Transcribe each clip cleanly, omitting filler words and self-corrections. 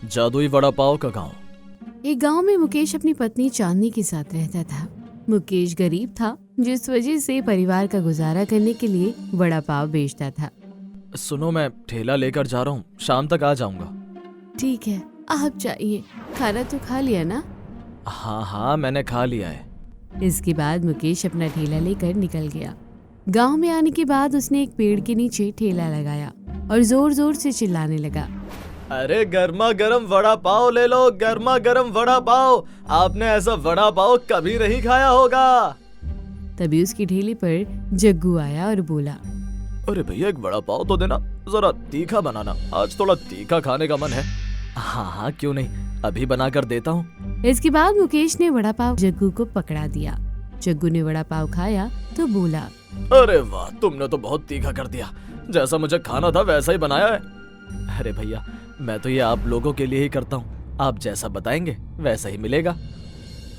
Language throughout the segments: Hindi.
जादुई वड़ा पाव का गांव। एक गांव में मुकेश अपनी पत्नी चांदनी के साथ रहता था। मुकेश गरीब था, जिस वजह से परिवार का गुजारा करने के लिए वड़ा पाव बेचता था। सुनो, मैं ठेला लेकर जा रहा हूँ, शाम तक आ जाऊंगा। ठीक है, आप जाइए। खाना तो खा लिया ना? हाँ हाँ, मैंने खा लिया है। इसके बाद मुकेश अपना ठेला लेकर निकल गया। गांव में आने के बाद उसने एक पेड़ के नीचे ठेला लगाया और जोर जोर से चिल्लाने लगा, अरे गर्मा गर्म वड़ा पाव ले लो, गर्मा गर्म वड़ा पाव। आपने ऐसा वड़ा पाव कभी नहीं खाया होगा। तभी उसकी ठेले पर जग्गू आया और बोला, अरे भैया, एक वड़ा पाव तो देना, जरा तीखा बनाना, आज थोड़ा तीखा खाने का मन है। हाँ हाँ, क्यों नहीं, अभी बना कर देता हूँ। इसके बाद मुकेश ने वड़ा पाव जग्गू को पकड़ा दिया। जग्गू ने वड़ा पाव खाया तो बोला, अरे वाह, तुमने तो बहुत तीखा कर दिया, जैसा मुझे खाना था वैसा ही बनाया है। अरे भैया, मैं तो ये आप लोगों के लिए ही करता हूँ, आप जैसा बताएंगे वैसा ही मिलेगा।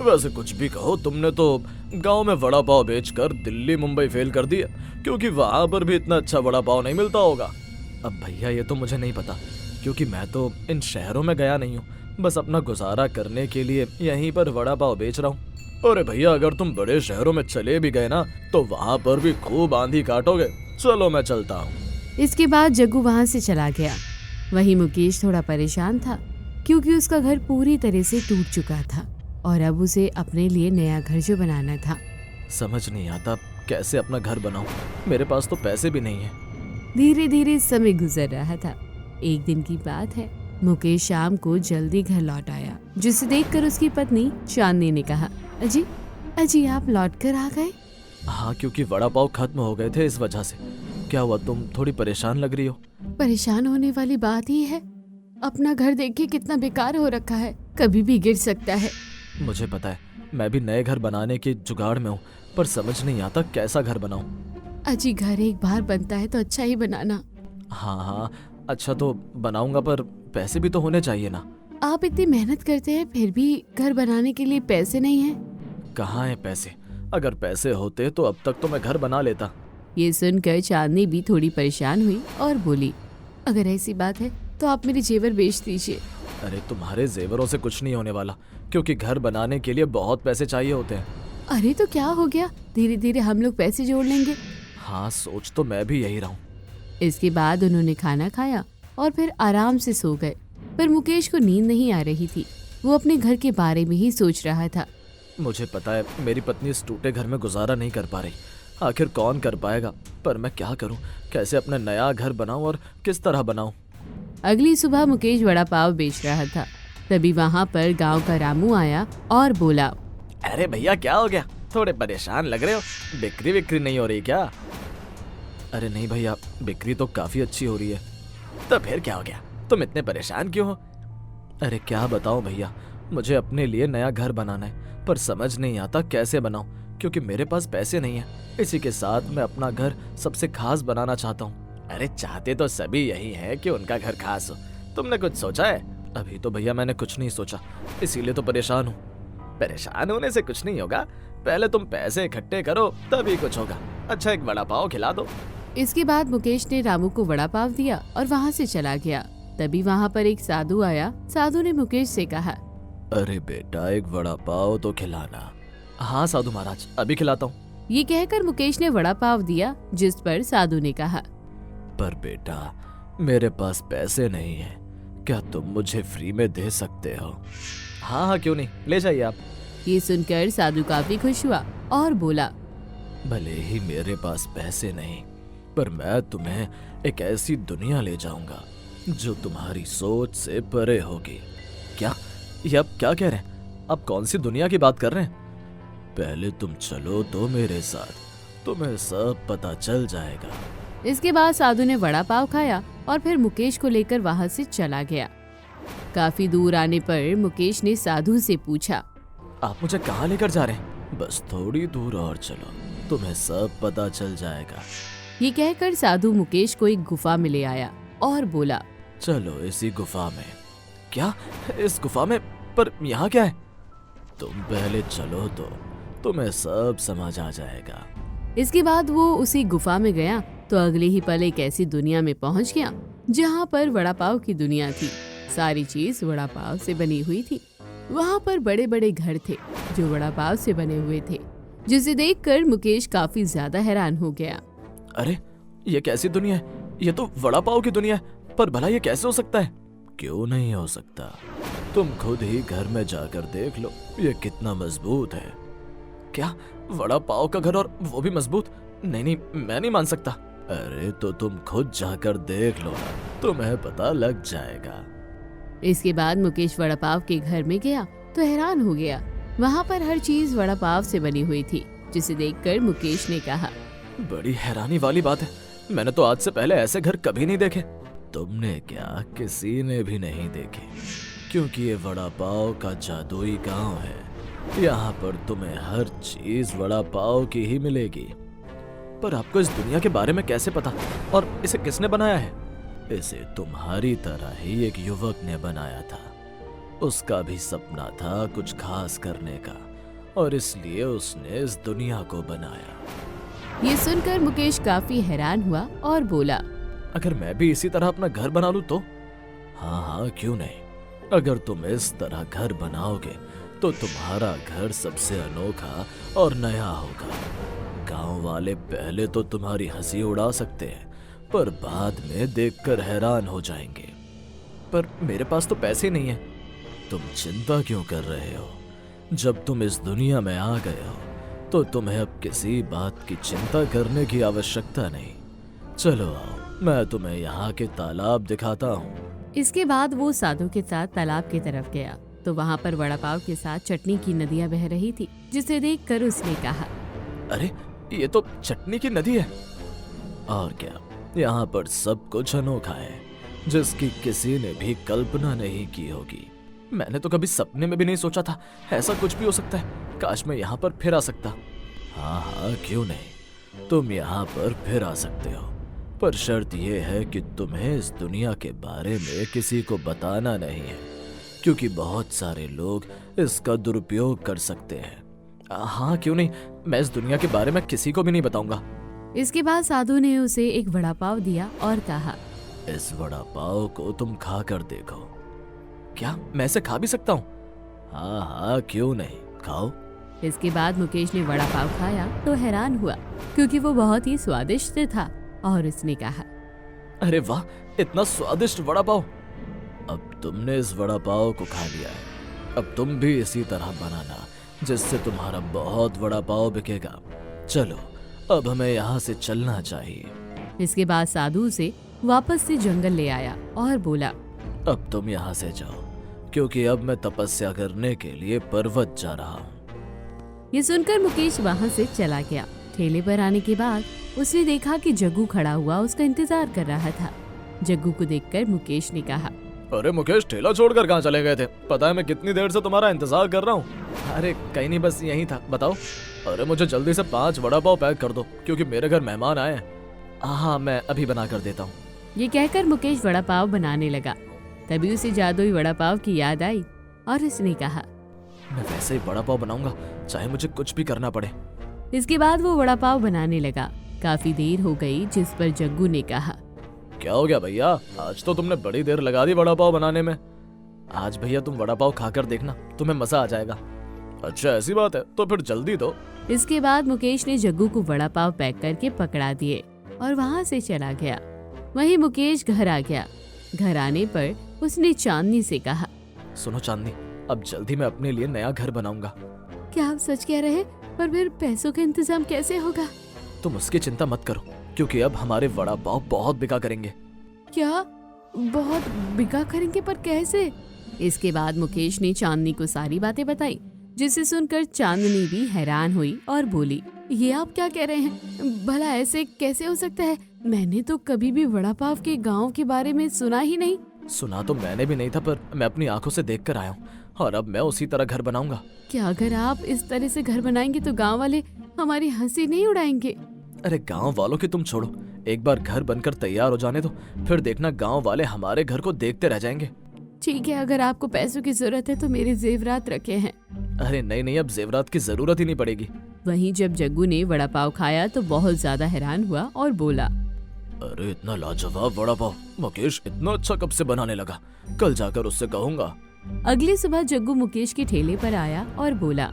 वैसे कुछ भी कहो, तुमने तो गांव में वड़ा पाव बेचकर दिल्ली मुंबई फेल कर दिया, क्योंकि वहां पर भी इतना अच्छा वड़ा पाव नहीं मिलता होगा। अब भैया, ये तो मुझे नहीं पता, क्योंकि मैं तो इन शहरों में गया नहीं हूँ, बस अपना गुजारा करने के लिए यहीं पर वड़ा पाव बेच रहा हूँ। अरे भैया, अगर तुम बड़े शहरों में चले भी गए ना, तो वहाँ पर भी खूब आंधी काटोगे। चलो मैं चलता हूँ। इसके बाद जग्गू वहां से चला गया। वहीं मुकेश थोड़ा परेशान था, क्योंकि उसका घर पूरी तरह से टूट चुका था और अब उसे अपने लिए नया घर जो बनाना था। समझ नहीं आता कैसे अपना घर बनाऊं, मेरे पास तो पैसे भी नहीं है। धीरे धीरे समय गुजर रहा था। एक दिन की बात है, मुकेश शाम को जल्दी घर लौट आया, जिसे देखकर उसकी पत्नी चांदनी ने कहा, अजी अजी, आप लौट कर आ गए? हाँ, क्योंकि वड़ा पाव खत्म हो गए थे, इस वजह से। क्या हुआ, तुम थोड़ी परेशान लग रही हो? परेशान होने वाली बात ही है, अपना घर देखिए कितना बेकार हो रखा है, कभी भी गिर सकता है। मुझे पता है, मैं भी नए घर बनाने के जुगाड़ में हूँ, पर समझ नहीं आता कैसा घर बनाऊं। अजी, घर एक बार बनता है तो अच्छा ही बनाना। हाँ हाँ, अच्छा तो बनाऊंगा, पर पैसे भी तो होने चाहिए ना। आप इतनी मेहनत करते हैं, फिर भी घर बनाने के लिए पैसे नहीं हैं। कहाँ है पैसे? अगर पैसे होते तो अब तक तो मैं घर बना लेता। ये सुनकर चांदनी भी थोड़ी परेशान हुई और बोली, अगर ऐसी बात है तो आप मेरे जेवर बेच दीजिए। अरे तुम्हारे जेवरों से कुछ नहीं होने वाला, क्योंकि घर बनाने के लिए बहुत पैसे चाहिए होते हैं। अरे तो क्या हो गया, धीरे धीरे हम लोग पैसे जोड़ लेंगे। हाँ, सोच तो मैं भी यही रहा हूँ। इसके बाद उन्होंने खाना खाया और फिर आराम से सो गए। पर मुकेश को नींद नहीं आ रही थी, वो अपने घर के बारे में ही सोच रहा था। मुझे पता है मेरी पत्नी इस टूटे घर में गुजारा नहीं कर पा रही, आखिर कौन कर पाएगा, पर मैं क्या करूं, कैसे अपना नया घर बनाऊं और किस तरह बनाऊं। अगली सुबह मुकेश वड़ा पाव बेच रहा था, तभी वहाँ पर गांव का रामू आया और बोला, अरे भैया, क्या हो गया, थोड़े परेशान लग रहे हो, बिक्री नहीं हो रही क्या? अरे नहीं भैया, बिक्री तो काफी अच्छी हो रही है। तो फिर क्या हो गया, तुम इतने परेशान क्यों हो? अरे क्या बताऊं भैया, मुझे अपने लिए नया घर बनाना है, पर समझ नहीं आता कैसे बनाऊं, क्योंकि मेरे पास पैसे नहीं है। इसी के साथ मैं अपना घर सबसे खास बनाना चाहता हूँ। अरे चाहते तो सभी यही है कि उनका घर खास हो, तुमने कुछ सोचा है? अभी तो भैया मैंने कुछ नहीं सोचा, इसीलिए तो परेशान हूँ। परेशान होने से कुछ नहीं होगा, पहले तुम पैसे इकट्ठे करो तभी कुछ होगा। अच्छा, एक वड़ा पाव खिला दो। इसके बाद मुकेश ने रामू को वड़ा पाव दिया और वहाँ से चला गया। तभी वहाँ पर एक साधु आया। साधु ने मुकेश से कहा, अरे बेटा, एक वड़ा पाव तो खिलाना। हाँ साधु महाराज, अभी खिलाता हूँ। ये कहकर मुकेश ने वड़ा पाव दिया, जिस पर साधु ने कहा, पर बेटा, मेरे पास पैसे नहीं है, क्या तुम मुझे फ्री में दे सकते हो? हाँ हाँ, क्यों नहीं, ले जाइए आप। ये सुनकर साधु काफी खुश हुआ और बोला, भले ही मेरे पास पैसे नहीं, पर मैं तुम्हें एक ऐसी दुनिया ले जाऊंगा जो तुम्हारी सोच से परे होगी। क्या? ये आप क्या कह रहे हैं? आप कौन सी दुनिया की बात कर रहे हैं? पहले तुम चलो तो मेरे साथ, तुम्हें सब पता चल जाएगा। इसके बाद साधु ने वड़ा पाव खाया और फिर मुकेश को लेकर वहाँ से चला गया। काफी दूर आने पर मुकेश ने साधु से पूछा, आप मुझे कहाँ लेकर जा रहे हैं? बस थोड़ी दूर और चलो, तुम्हें सब पता चल जाएगा। ये कहकर साधु मुकेश को एक गुफा में ले आया और बोला, चलो इसी गुफा में। क्या? इस गुफा में? पर यहाँ क्या है? तुम पहले चलो तो तुम्हें सब समझ आ जाएगा। इसके बाद वो उसी गुफा में गया तो अगले ही पल एक ऐसी दुनिया में पहुंच गया जहाँ पर वड़ा पाव की दुनिया थी। सारी चीज वड़ा पाव से बनी हुई थी। वहाँ पर बड़े बड़े घर थे जो वड़ा पाव से बने हुए थे, जिसे देखकर मुकेश काफी ज्यादा हैरान हो गया। अरे ये कैसी दुनिया है? ये तो वड़ा पाव की दुनिया है। पर भला ये कैसे हो सकता है? क्यों नहीं हो सकता? तुम खुद ही घर में जाकर देख लो, ये कितना मजबूत है। क्या वड़ा पाव का घर और वो भी मजबूत? नहीं नहीं, मैं नहीं मान सकता। अरे तो तुम खुद जाकर देख लो ना, तुम्हें पता लग जाएगा। इसके बाद मुकेश वड़ा पाव के घर में गया तो हैरान हो गया। वहाँ पर हर चीज वड़ा पाव से बनी हुई थी, जिसे देखकर मुकेश ने कहा, बड़ी हैरानी वाली बात है, मैंने तो आज से पहले ऐसे घर कभी नहीं देखे। तुमने क्या, किसी ने भी नहीं देखे, क्योंकि ये वड़ा पाव का जादुई गांव है। यहाँ पर तुम्हें हर चीज वड़ा पाव की ही मिलेगी। पर आपको इस दुनिया के बारे में कैसे पता, और इसे किसने बनाया है? इसे तुम्हारी तरह ही एक युवक ने बनाया था। उसका भी सपना था कुछ खास करने का, और इसलिए उसने इस दुनिया को बनाया। ये सुनकर मुकेश काफी हैरान हुआ और बोला, अगर मैं भी इसी तरह अपना घर बना लूं तो? हाँ हाँ, क्यों नहीं। अगर तुम इस तरह घर बनाओगे तो तुम्हारा घर सबसे अनोखा और नया होगा। गांव वाले पहले तो तुम्हारी हंसी उड़ा सकते हैं, पर बाद में देखकर हैरान हो जाएंगे। पर मेरे पास तो पैसे नहीं है। तुम चिंता क्यों कर रहे हो? जब तुम इस दुनिया में आ गए हो तो तुम्हें अब किसी बात की चिंता करने की आवश्यकता नहीं। चलो आओ, मैं तुम्हें यहाँ के तालाब दिखाता हूँ। इसके बाद वो साधु के साथ तालाब की तरफ गया तो वहाँ पर वड़ा पाव के साथ चटनी की नदियाँ बह रही थी, जिसे देखकर उसने कहा, अरे ये तो चटनी की नदी है। और क्या, यहाँ पर सब कुछ अनोखा है, जिसकी किसी ने भी कल्पना नहीं की होगी। मैंने तो कभी सपने में भी नहीं सोचा था ऐसा कुछ भी हो सकता है। काश मैं यहाँ पर फिर आ सकता। हाँ हाँ, क्यों नहीं, तुम यहाँ पर फिर आ सकते हो, पर शर्त यह है कि तुम्हें इस दुनिया के बारे में किसी को बताना नहीं है, क्योंकि बहुत सारे लोग इसका दुरुपयोग कर सकते हैं। हाँ क्यों नहीं, मैं इस दुनिया के बारे में किसी को भी नहीं बताऊंगा। इसके बाद साधु ने उसे एक वड़ा पाव दिया और कहा, इस वड़ा पाव को तुम खा कर देखो। क्या मैं इसे खा भी सकता हूँ? हाँ हाँ, क्यों नहीं, खाओ। इसके बाद मुकेश ने वड़ा पाव खाया तो हैरान हुआ, क्योंकि वो बहुत ही स्वादिष्ट था, और उसने कहा, अरे वाह, इतना स्वादिष्ट वड़ा पाव। अब तुमने इस वड़ा पाव को खा लिया है, अब तुम भी इसी तरह बनाना, जिससे तुम्हारा बहुत वड़ा पाव बिकेगा। चलो अब हमें यहाँ से चलना चाहिए। इसके बाद साधु उसे वापस से जंगल ले आया और बोला, अब तुम यहाँ से जाओ, क्योंकि अब मैं तपस्या करने के लिए पर्वत जा रहा हूँ। ये सुनकर मुकेश वहाँ से चला गया। ठेले पर आने के बाद उसने देखा कि जग्गू खड़ा हुआ उसका इंतजार कर रहा था। जग्गू को देखकर मुकेश ने कहा, अरे मुकेश, ठेला छोड़कर कहाँ चले गए थे? पता है मैं कितनी देर से तुम्हारा इंतजार कर रहा हूँ। अरे कहीं नहीं, बस यहीं था। बताओ। अरे मुझे जल्दी से 5 वड़ा पाव पैक कर दो, क्योंकि मेरे घर मेहमान आए हैं। हाँ मैं अभी बना कर देता हूँ। ये कहकर मुकेश वड़ा पाव बनाने लगा। तभी उसे जादुई वड़ा पाव की याद आई और उसने कहा, मैं वैसे ही वड़ा पाव बनाऊंगा, चाहे मुझे कुछ भी करना पड़े। इसके बाद वो वड़ा पाव बनाने लगा। काफी देर हो गई, जिस पर जग्गू ने कहा, क्या हो गया भैया, आज तो तुमने बड़ी देर लगा दी वड़ा पाव बनाने में। आज भैया तुम वड़ा पाव खाकर देखना, तुम्हें मजा आ जाएगा। अच्छा ऐसी बात है, तो फिर जल्दी दो। इसके बाद मुकेश ने जग्गू को वड़ा पाव पैक करके पकड़ा दिए और वहाँ से चला गया। वहीं मुकेश घर आ गया। घर आने पर उसने चांदनी से कहा, सुनो चांदनी, अब जल्दी मैं अपने लिए नया घर बनाऊंगा। क्या आप सच कह रहे हैं? पर फिर पैसों का इंतजाम कैसे होगा? तुम उसकी चिंता मत करो, क्योंकि अब हमारे वड़ा पाव बहुत बिका करेंगे। क्या बहुत बिका करेंगे? पर कैसे? इसके बाद मुकेश ने चांदनी को सारी बातें बताई, जिसे सुनकर चांदनी भी हैरान हुई और बोली, ये आप क्या कह रहे हैं? भला ऐसे कैसे हो सकता है? मैंने तो कभी भी वड़ा पाव के गांव के बारे में सुना ही नहीं। सुना तो मैंने भी नहीं था, पर मैं अपनी आंखों से देख कर आया हूँ, और अब मैं उसी तरह घर बनाऊंगा। क्या अगर आप इस तरह से घर बनाएंगे तो गांव वाले हमारी हंसी नहीं उड़ाएंगे? अरे गांव वालों की तुम छोड़ो, एक बार घर बनकर तैयार हो जाने दो, फिर देखना गांव वाले हमारे घर को देखते रह जाएंगे। ठीक है, अगर आपको पैसों की जरूरत है तो मेरे जेवरात रखे हैं। अरे नहीं नहीं, अब जेवरात की जरूरत ही नहीं पड़ेगी। वहीं जब जग्गू ने वड़ा पाव खाया तो बहुत ज्यादा हैरान हुआ और बोला, अरे इतना लाजवाब वड़ा पाव मुकेश इतना अच्छा कब से बनाने लगा, कल जाकर उससे कहूंगा। अगली सुबह जग्गू मुकेश के ठेले पर आया और बोला,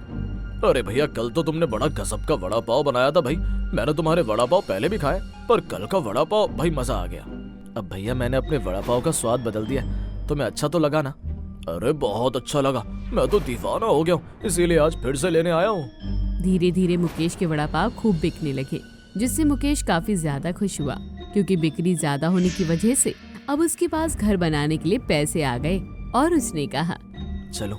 अरे भैया कल तो तुमने बड़ा गजब का वड़ा पाव बनाया था भाई, मैंने तुम्हारे वड़ा पाव पहले भी खाए पर कल का वड़ा पाव भाई मजा आ गया। अब भैया मैंने अपने वड़ा पाव का स्वाद बदल दिया, तुम्हें अच्छा तो लगा ना? अरे बहुत अच्छा लगा, मैं तो दीवाना हो गया हूँ, इसीलिए आज फिर से लेने आया हूँ। धीरे धीरे मुकेश के वड़ा पाव खूब बिकने लगे, जिससे मुकेश काफी ज्यादा खुश हुआ, क्योंकि बिक्री ज्यादा होने की वजह से अब उसके पास घर बनाने के लिए पैसे आ गए। और उसने कहा, चलो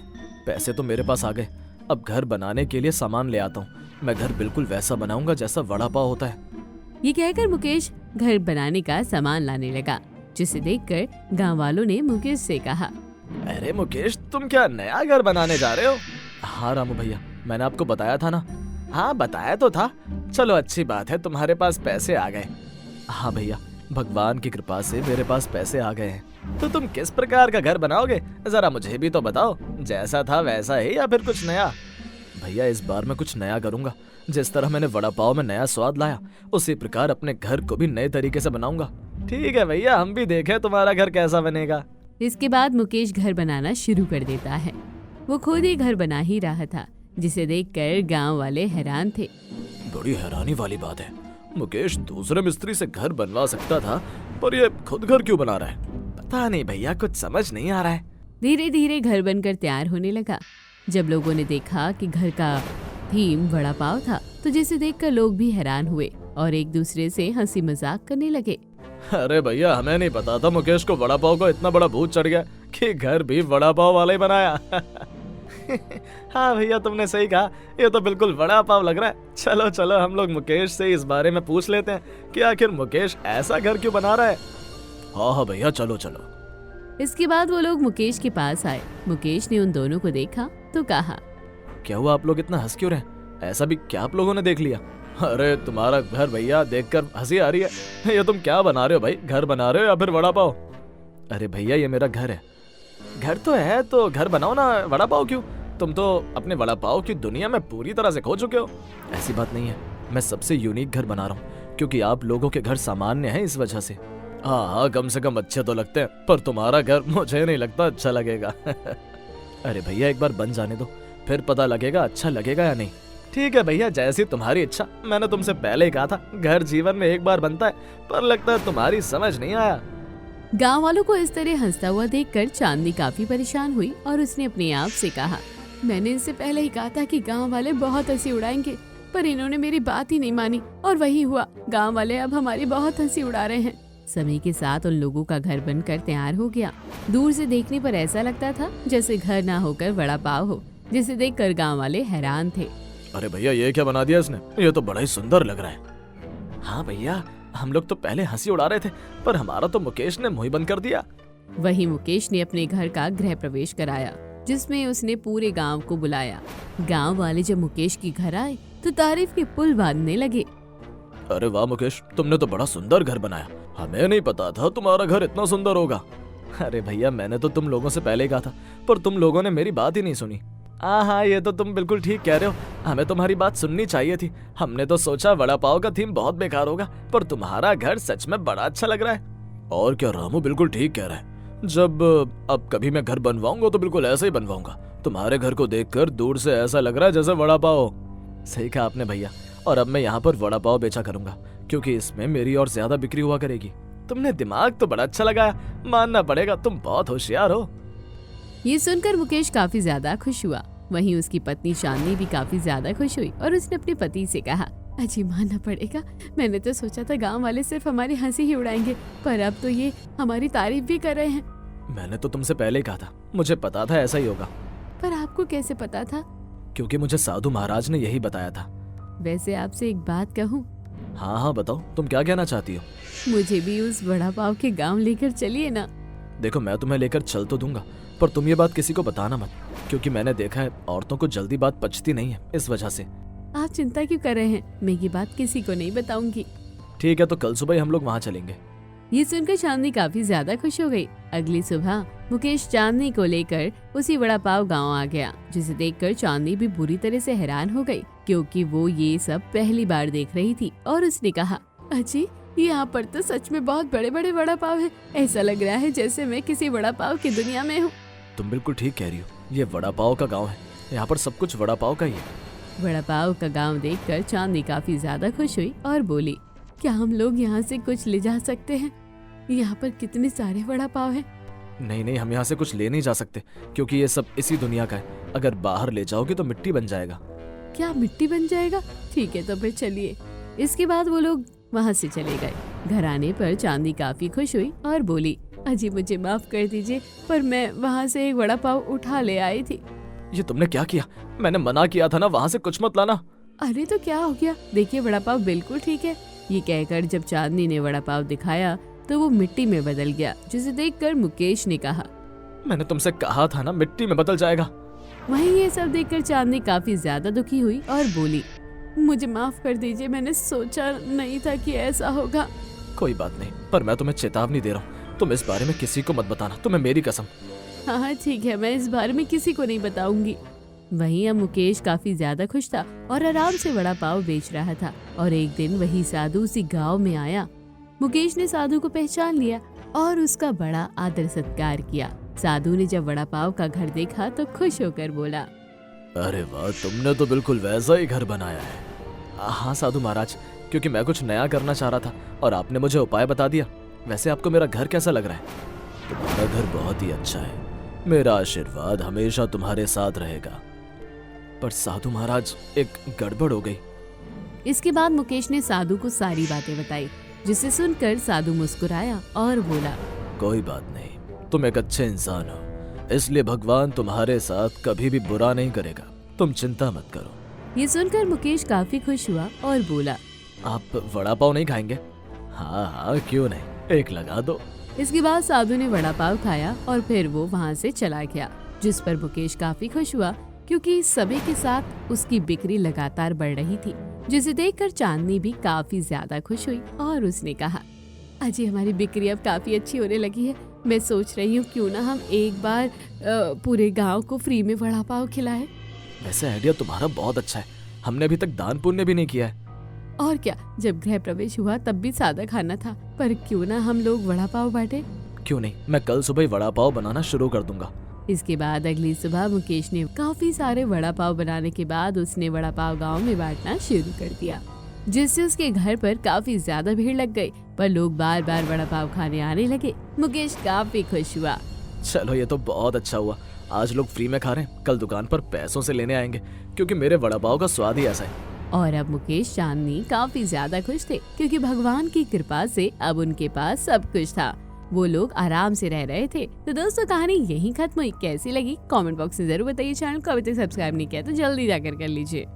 पैसे तो मेरे पास आ गए, अब घर बनाने के लिए सामान ले आता हूँ, मैं घर बिल्कुल वैसा बनाऊंगा जैसा वड़ा पाव होता है। ये कहकर मुकेश घर बनाने का सामान लाने लगा, जिसे देखकर गांव वालों ने मुकेश से कहा, अरे मुकेश तुम क्या नया घर बनाने जा रहे हो? हाँ रामू भैया मैंने आपको बताया था ना। हाँ बताया तो था, चलो अच्छी बात है तुम्हारे पास पैसे आ गए। हाँ भैया भगवान की कृपा से मेरे पास पैसे आ गए हैं। तो तुम किस प्रकार का घर बनाओगे जरा मुझे भी तो बताओ, जैसा था वैसा ही या फिर कुछ नया? भैया इस बार मैं कुछ नया करूंगा, जिस तरह मैंने वड़ा पाव में नया स्वाद लाया उसी प्रकार अपने घर को भी नए तरीके से बनाऊंगा। ठीक है भैया हम भी देखें तुम्हारा घर कैसा बनेगा। इसके बाद मुकेश घर बनाना शुरू कर देता है। वो खुद ही घर बना ही रहा था, जिसे देखकर गांव वाले हैरान थे। बड़ी हैरानी वाली बात है, मुकेश दूसरे मिस्त्री से घर बनवा सकता था पर ये खुद घर क्यों बना रहा है? पता नहीं भैया कुछ समझ नहीं आ रहा है। धीरे धीरे घर बनकर तैयार होने लगा। जब लोगों ने देखा कि घर का थीम वड़ा पाव था, तो जिसे देखकर लोग भी हैरान हुए और एक दूसरे से हंसी मजाक करने लगे। अरे भैया हमें नहीं पता था मुकेश को वड़ा पाव का इतना बड़ा भूत चढ़ गया कि घर भी वड़ा पाव वाला ही बनाया। हाँ भैया तुमने सही कहा, ये तो बिल्कुल वड़ा पाव लग रहा है। चलो चलो हम लोग मुकेश से इस बारे में पूछ लेते हैं कि आखिर मुकेश ऐसा घर क्यों बना रहा है। हाँ हाँ भैया चलो चलो। इसके बाद वो लोग मुकेश के पास आए। मुकेश ने उन दोनों को देखा तो कहा, क्या हुआ आप लोग इतना हंस क्यों रहे? ऐसा भी क्या आप लोगों ने देख लिया? अरे तुम्हारा घर भैया देखकर हंसी आ रही है। ये तुम क्या बना रहे हो भाई, घर बना रहे हो या फिर वड़ा पाव? अरे भैया ये मेरा घर है। घर तो है तो घर बनाओ ना, वड़ा पाव क्यों? तुम तो अपने वड़ा पाव की दुनिया में पूरी तरह से खो चुके हो। ऐसी बात नहीं है, मैं सबसे यूनिक घर बना रहा हूँ क्योंकि आप लोगों के घर सामान्य है इस वजह से। हाँ हाँ कम से कम अच्छे तो लगते हैं, पर तुम्हारा घर मुझे नहीं लगता अच्छा लगेगा। अरे भैया एक बार बन जाने दो, फिर पता लगेगा अच्छा लगेगा या नहीं। ठीक है भैया जैसी तुम्हारी इच्छा, मैंने तुमसे पहले ही कहा था घर जीवन में एक बार बनता है, पर लगता है तुम्हारी समझ नहीं आया। गांव वालों को इस तरह हंसता हुआ देखकर चांदनी काफी परेशान हुई और उसने अपने आप से कहा, मैंने इनसे पहले ही कहा था कि गांव वाले बहुत हंसी उड़ाएंगे, पर इन्होंने मेरी बात ही नहीं मानी और वही हुआ। गांव वाले अब हमारी बहुत हंसी उड़ा रहे हैं। समय के साथ उन लोगों का घर बनकर तैयार हो गया। दूर से देखने पर ऐसा लगता था जैसे घर ना होकर वड़ा पाव हो, जिसे देखकर गांव वाले हैरान थे। अरे भैया ये क्या बना दिया इसने, ये तो बड़ा ही सुंदर लग रहा है। हाँ भैया हम लोग तो पहले हंसी उड़ा रहे थे, पर हमारा तो मुकेश ने मुंह ही बंद कर दिया। वहीं मुकेश ने अपने घर का गृह प्रवेश कराया, जिसमें उसने पूरे गांव को बुलाया। गांव वाले जब मुकेश के घर आए तो तारीफ के पुल बांधने लगे। अरे वाह मुकेश तुमने तो बड़ा सुंदर घर बनाया, हमें नहीं पता था तुम्हारा घर इतना सुंदर होगा। अरे भैया मैंने तो तुम लोगों से पहले ही कहा था, पर तुम लोगों ने मेरी बात ही नहीं सुनी। हाँ ये तो तुम बिल्कुल ठीक कह रहे हो, हमें तुम्हारी बात सुननी चाहिए थी। हमने तो सोचा वड़ा पाव का थीम बहुत बेकार होगा, पर तुम्हारा घर सच में बड़ा अच्छा लग रहा है। और क्या रामू बिल्कुल ठीक कह रहा है, जब अब कभी मैं घर बनवाऊंगा तो बिल्कुल ऐसे ही बनवाऊंगा। तुम्हारे घर को देखकर दूर से ऐसा लग रहा है जैसे वड़ा पाव। सही कहा आपने भैया, और अब मैं यहाँ पर वड़ा पाव बेचा करूंगा क्योंकि इसमें मेरी और ज्यादा बिक्री हुआ करेगी। तुमने दिमाग तो बड़ा अच्छा लगाया, मानना पड़ेगा तुम बहुत होशियार हो। ये सुनकर मुकेश काफी ज्यादा खुश हुआ। वहीं उसकी पत्नी चांदनी भी काफी ज्यादा खुश हुई और उसने अपने पति से कहा, अजी मानना पड़ेगा, मैंने तो सोचा था गांव वाले सिर्फ हमारी हंसी ही उड़ाएंगे, पर अब तो ये हमारी तारीफ भी कर रहे हैं। मैंने तो तुमसे पहले ही कहा था, मुझे पता था ऐसा ही होगा। पर आपको कैसे पता था? क्योंकि मुझे साधु महाराज ने यही बताया था। वैसे आपसे एक बात कहूँ? हाँ हाँ बताओ, तुम क्या कहना चाहती हो? मुझे भी उस वड़ा पाव के गांव लेकर चलिए ना। देखो मैं तुम्हें लेकर चल तो दूंगा, पर तुम ये बात किसी को बताना मत, क्योंकि मैंने देखा है औरतों को जल्दी बात पचती नहीं है, इस वजह से। आप चिंता क्यों कर रहे हैं, मैं ये बात किसी को नहीं बताऊंगी। ठीक है तो कल सुबह हम लोग वहाँ चलेंगे। ये सुनकर चांदनी काफी ज्यादा खुश हो गई। अगली सुबह मुकेश चांदनी को लेकर उसी वड़ा पाव गाँव आ गया, जिसे देखकर चांदनी भी बुरी तरह से हैरान हो गई, क्योंकि वो ये सब पहली बार देख रही थी। और उसने कहा, अजी यहाँ पर तो सच में बहुत बड़े बड़े वड़ा पाव है। ऐसा लग रहा है जैसे मैं किसी वड़ा पाव की दुनिया में हूँ। तुम बिल्कुल ठीक कह रही हो, ये वड़ा पाव का गांव है, यहाँ पर सब कुछ वड़ा पाव का ही है। वड़ा पाव का गांव देखकर चांदनी काफी ज्यादा खुश हुई और बोली, क्या हम लोग यहाँ से कुछ ले जा सकते हैं? यहाँ पर कितने सारे वड़ा पाव हैं। नहीं नहीं, हम यहाँ से कुछ ले नहीं जा सकते क्योंकि ये सब इसी दुनिया का है। अगर बाहर ले जाओगे तो मिट्टी बन जाएगा। क्या मिट्टी बन जाएगा? ठीक है तो फिर चलिए। इसके बाद वो लोग वहाँ से चले गए। घर आने पर चांदी काफी खुश हुई और बोली, अजी मुझे माफ कर दीजिए, पर मैं वहाँ से एक वड़ा पाव उठा ले आई थी। ये तुमने क्या किया? मैंने मना किया था ना, वहाँ से कुछ मत लाना। अरे तो क्या हो गया, देखिए वड़ा पाव बिल्कुल ठीक है। ये कहकर जब चांदनी ने वड़ा पाव दिखाया तो वो मिट्टी में बदल गया, जिसे देखकर मुकेश ने कहा, मैंने तुमसे कहा था ना मिट्टी में बदल जाएगा। वहीं ये सब देखकर चांदनी काफी ज्यादा दुखी हुई और बोली, मुझे माफ कर दीजिए, मैंने सोचा नहीं था कि ऐसा होगा। कोई बात नहीं, पर मैं तुम्हें चेतावनी दे रहा हूँ, तुम इस बारे में किसी को मत बताना, तुम्हें मेरी कसम। हाँ ठीक है, मैं इस बारे में किसी को नहीं बताऊंगी। वहीं अब मुकेश काफी ज्यादा खुश था और आराम से वड़ा पाव बेच रहा था। और एक दिन वही साधु उसी गांव में आया। मुकेश ने साधु को पहचान लिया और उसका बड़ा आदर सत्कार किया। साधु ने जब वड़ा पाव का घर देखा तो खुश होकर बोला, अरे वाह, तुमने तो बिल्कुल वैसा ही घर बनाया है। हाँ साधु महाराज, क्योंकि मैं कुछ नया करना चाह रहा था और आपने मुझे उपाय बता दिया। वैसे आपको मेरा घर कैसा लग रहा है? तुम्हारा घर बहुत ही अच्छा है, मेरा आशीर्वाद हमेशा तुम्हारे साथ रहेगा। पर साधु महाराज, एक गड़बड़ हो गई। इसके बाद मुकेश ने साधु को सारी बातें बताई, जिसे सुनकर साधु मुस्कुराया और बोला, कोई बात नहीं, तुम एक अच्छे इंसान हो, इसलिए भगवान तुम्हारे साथ कभी भी बुरा नहीं करेगा, तुम चिंता मत करो। ये सुनकर मुकेश काफी खुश हुआ और बोला, आप वड़ा पाव नहीं खाएंगे? हाँ हाँ, क्यों नहीं, एक लगा दो। इसके बाद साधु ने वड़ा पाव खाया और फिर वो वहाँ से चला गया, जिस पर मुकेश काफी खुश हुआ क्योंकि समय के साथ उसकी बिक्री लगातार बढ़ रही थी, जिसे देखकर चांदनी भी काफी ज्यादा खुश हुई और उसने कहा, अजी हमारी बिक्री अब काफी अच्छी होने लगी है। मैं सोच रही हूँ क्यों ना हम एक बार पूरे गांव को फ्री में वड़ा पाव खिलाएं। वैसे आइडिया तुम्हारा बहुत अच्छा है, हमने अभी तक दान पुण्य भी नहीं किया है। और क्या, जब गृह प्रवेश हुआ तब भी सादा खाना था, पर क्यों ना हम लोग वड़ा पाव बांटे। क्यों नहीं, मैं कल सुबह ही वड़ा पाव बनाना शुरू कर दूंगा। इसके बाद अगली सुबह मुकेश ने काफी सारे वड़ा पाव बनाने के बाद उसने वड़ा पाव गांव में बांटना शुरू कर दिया, जिससे उसके घर पर काफी ज्यादा भीड़ लग गई। पर लोग बार बार वड़ा पाव खाने आने लगे। मुकेश काफी खुश हुआ। चलो ये तो बहुत अच्छा हुआ, आज लोग फ्री में खा रहे हैं, कल दुकान पर पैसों से लेने आएंगे, क्योंकि मेरे वड़ा पाव का स्वाद ही ऐसा है। और अब मुकेश चांदनी काफी ज्यादा खुश थे क्योंकि भगवान की कृपा से अब उनके पास सब कुछ था। वो लोग आराम से रह रहे थे। तो दोस्तों, कहानी यहीं खत्म हुई। कैसी लगी कमेंट बॉक्स में जरूर बताइए। चैनल को अभी तक सब्सक्राइब नहीं किया तो जल्दी जाकर कर लीजिए।